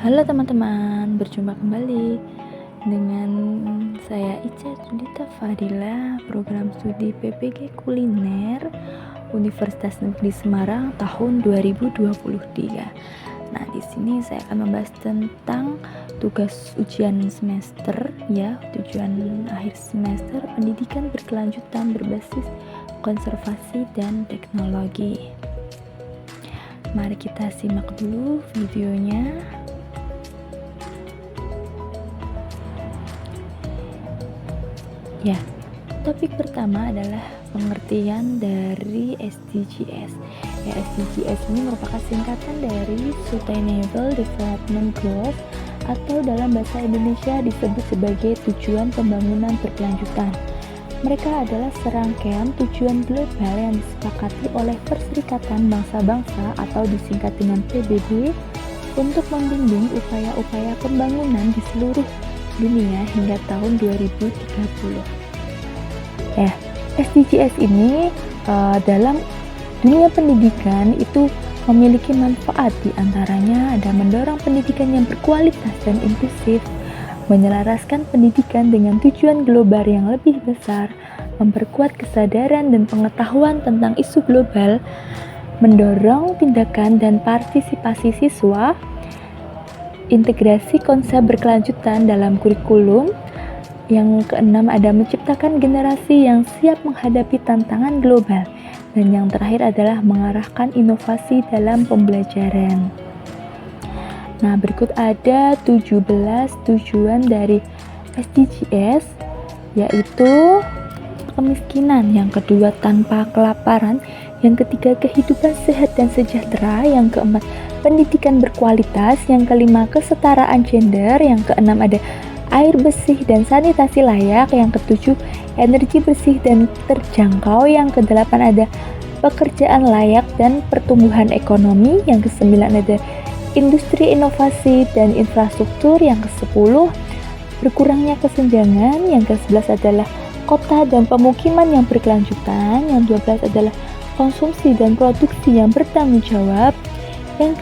Halo teman-teman, berjumpa kembali dengan saya Ica Sudita Fadila, program studi PPG Kuliner Universitas Negeri Semarang tahun 2023. Nah, di sini saya akan membahas tentang tugas ujian semester tujuan akhir semester pendidikan berkelanjutan berbasis konservasi dan teknologi. Mari kita simak dulu videonya. Topik pertama adalah pengertian dari SDGs. SDGs ini merupakan singkatan dari Sustainable Development Goals atau dalam bahasa Indonesia disebut sebagai tujuan pembangunan berkelanjutan. Mereka adalah serangkaian tujuan global yang disepakati oleh Perserikatan Bangsa-Bangsa atau disingkat dengan PBB untuk membimbing upaya-upaya pembangunan di seluruh dunia hingga tahun 2030. SDGs ini dalam dunia pendidikan itu memiliki manfaat, di antaranya ada mendorong pendidikan yang berkualitas dan inklusif, menyelaraskan pendidikan dengan tujuan global yang lebih besar, memperkuat kesadaran dan pengetahuan tentang isu global, mendorong tindakan dan partisipasi siswa, integrasi konsep berkelanjutan dalam kurikulum. Yang keenam ada menciptakan generasi yang siap menghadapi tantangan global. Dan yang terakhir adalah mengarahkan inovasi dalam pembelajaran. Nah, berikut ada 17 tujuan dari SDGs, yaitu kemiskinan, yang kedua tanpa kelaparan, yang ketiga kehidupan sehat dan sejahtera, yang keempat pendidikan berkualitas, yang kelima kesetaraan gender, yang keenam ada air bersih dan sanitasi layak, yang ketujuh energi bersih dan terjangkau, yang kedelapan ada pekerjaan layak dan pertumbuhan ekonomi, yang kesembilan ada industri inovasi dan infrastruktur, yang kesepuluh berkurangnya kesenjangan, yang kesebelas adalah kota dan pemukiman yang berkelanjutan, yang 12 adalah konsumsi dan produksi yang bertanggung jawab, yang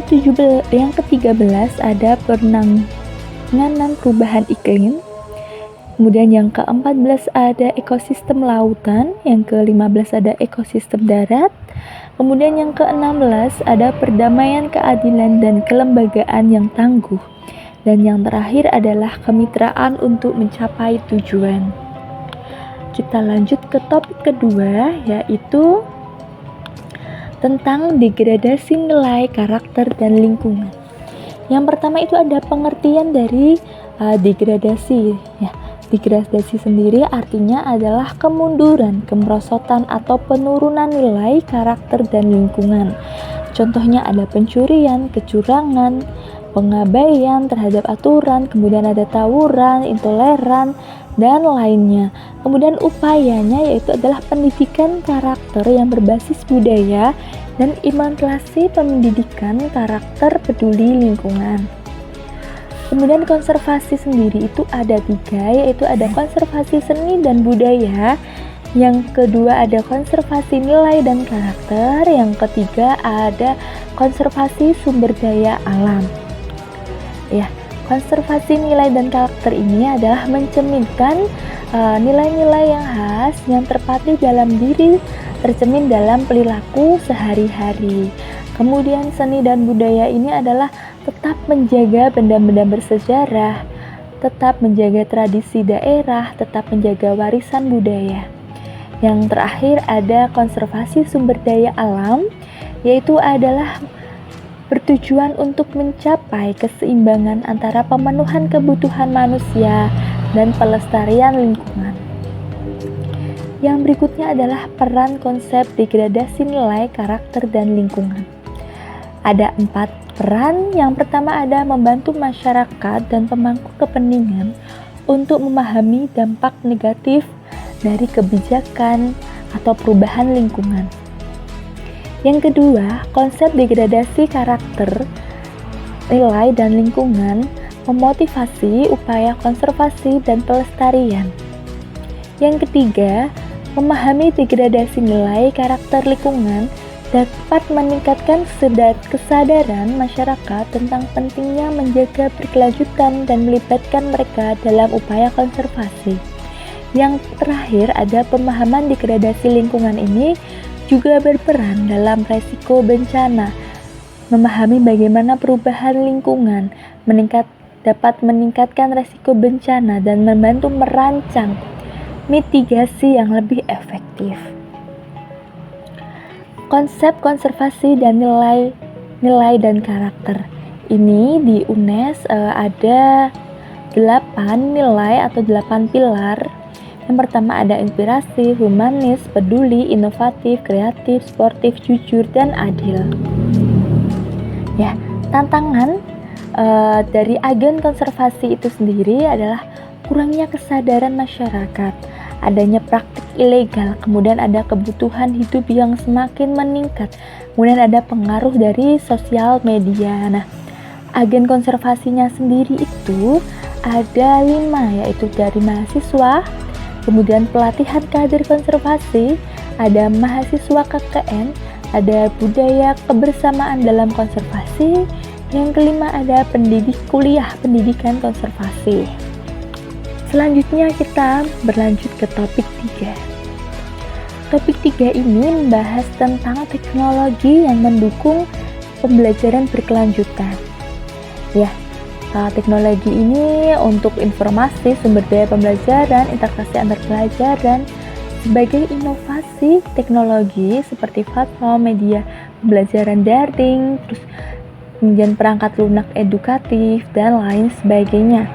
ke-13 ada penanganan perubahan iklim, kemudian yang ke-14 ada ekosistem lautan, yang ke-15 ada ekosistem darat, kemudian yang ke-16 ada perdamaian, keadilan dan kelembagaan yang tangguh, dan yang terakhir adalah kemitraan untuk mencapai tujuan. Kita lanjut ke topik kedua, yaitu tentang degradasi nilai, karakter dan lingkungan. Yang pertama itu ada pengertian dari degradasi. Degradasi sendiri artinya adalah kemunduran, kemerosotan atau penurunan nilai, karakter dan lingkungan. Contohnya ada pencurian, kecurangan, pengabaian terhadap aturan, kemudian ada tawuran, intoleran dan lainnya. Kemudian upayanya yaitu adalah pendidikan karakter yang berbasis budaya dan implementasi pendidikan karakter peduli lingkungan. Kemudian konservasi sendiri itu ada 3, yaitu ada konservasi seni dan budaya, yang kedua ada konservasi nilai dan karakter, yang ketiga ada konservasi sumber daya alam. Konservasi nilai dan karakter ini adalah mencerminkan nilai-nilai yang khas yang terpatri dalam diri, tercermin dalam perilaku sehari-hari. Kemudian seni dan budaya ini adalah tetap menjaga benda-benda bersejarah, tetap menjaga tradisi daerah, tetap menjaga warisan budaya. Yang terakhir ada konservasi sumber daya alam, yaitu adalah bertujuan untuk mencapai keseimbangan antara pemenuhan kebutuhan manusia dan pelestarian lingkungan. Yang berikutnya adalah peran konsep degradasi nilai, karakter dan lingkungan. Ada 4 peran. Yang pertama ada membantu masyarakat dan pemangku kepentingan untuk memahami dampak negatif dari kebijakan atau perubahan lingkungan. Yang kedua, konsep degradasi karakter, nilai dan lingkungan memotivasi upaya konservasi dan pelestarian. Yang ketiga, memahami degradasi nilai, karakter lingkungan dapat meningkatkan kesadaran masyarakat tentang pentingnya menjaga berkelanjutan dan melibatkan mereka dalam upaya konservasi. Yang terakhir, ada pemahaman degradasi lingkungan ini juga berperan dalam resiko bencana. Memahami bagaimana perubahan lingkungan dapat meningkatkan resiko bencana dan membantu merancang mitigasi yang lebih efektif. Konsep konservasi dan nilai dan karakter. Ini di UNES ada 8 nilai atau 8 pilar. Yang pertama ada inspirasi, humanis, peduli, inovatif, kreatif, sportif, jujur, dan adil. Ya, tantangan dari agen konservasi itu sendiri adalah kurangnya kesadaran masyarakat, adanya praktik ilegal, kemudian ada kebutuhan hidup yang semakin meningkat, kemudian ada pengaruh dari sosial media. Nah, agen konservasinya sendiri itu ada 5, yaitu dari mahasiswa, kemudian pelatihan kader konservasi, ada mahasiswa KKN, ada budaya kebersamaan dalam konservasi, yang kelima ada pendidikan konservasi. Selanjutnya kita berlanjut ke topik 3. Topik 3 ini membahas tentang teknologi yang mendukung pembelajaran berkelanjutan. Ya, teknologi ini untuk informasi, sumber daya pembelajaran, interaksi antar pelajaran, sebagai inovasi teknologi seperti platform media pembelajaran daring, terus kemudian perangkat lunak edukatif, dan lain sebagainya.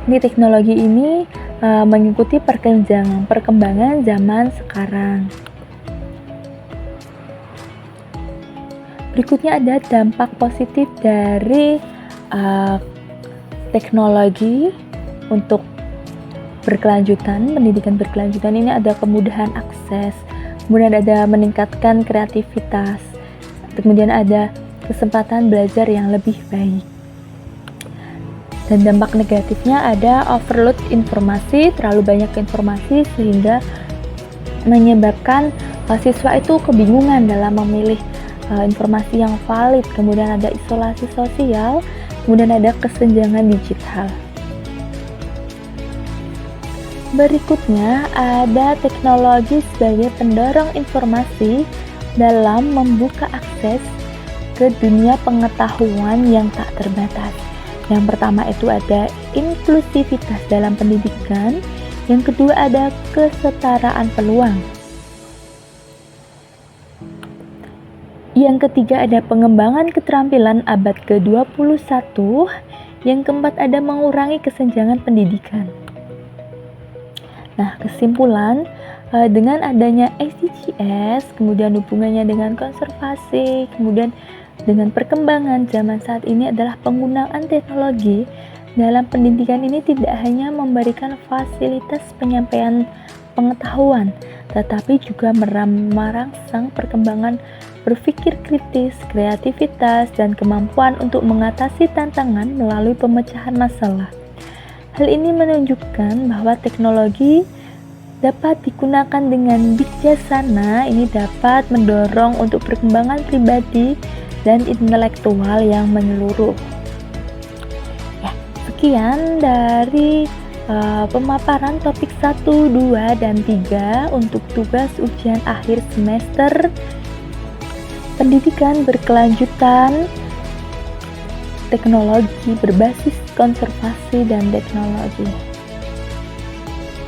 Ini teknologi ini mengikuti perkembangan zaman sekarang. Berikutnya ada dampak positif dari teknologi untuk pendidikan berkelanjutan. Ini ada kemudahan akses, kemudian ada meningkatkan kreativitas, kemudian ada kesempatan belajar yang lebih baik. Dan dampak negatifnya ada overload informasi, terlalu banyak informasi sehingga menyebabkan siswa itu kebingungan dalam memilih informasi yang valid, kemudian ada isolasi sosial, kemudian ada kesenjangan digital. Berikutnya ada teknologi sebagai pendorong informasi dalam membuka akses ke dunia pengetahuan yang tak terbatas. Yang pertama itu ada inklusivitas dalam pendidikan, yang kedua ada kesetaraan peluang, yang ketiga ada pengembangan keterampilan abad ke-21, yang keempat ada mengurangi kesenjangan pendidikan. Nah, kesimpulan, dengan adanya SDGs, kemudian hubungannya dengan konservasi, kemudian dengan perkembangan zaman saat ini adalah penggunaan teknologi dalam pendidikan ini tidak hanya memberikan fasilitas penyampaian pengetahuan, tetapi juga merangsang perkembangan berpikir kritis, kreativitas, dan kemampuan untuk mengatasi tantangan melalui pemecahan masalah. Hal ini menunjukkan bahwa teknologi dapat digunakan dengan bijaksana, ini dapat mendorong untuk perkembangan pribadi dan intelektual yang menyeluruh. Ya, sekian dari pemaparan topik 1, 2, dan 3 untuk tugas ujian akhir semester pendidikan berkelanjutan teknologi berbasis konservasi dan teknologi.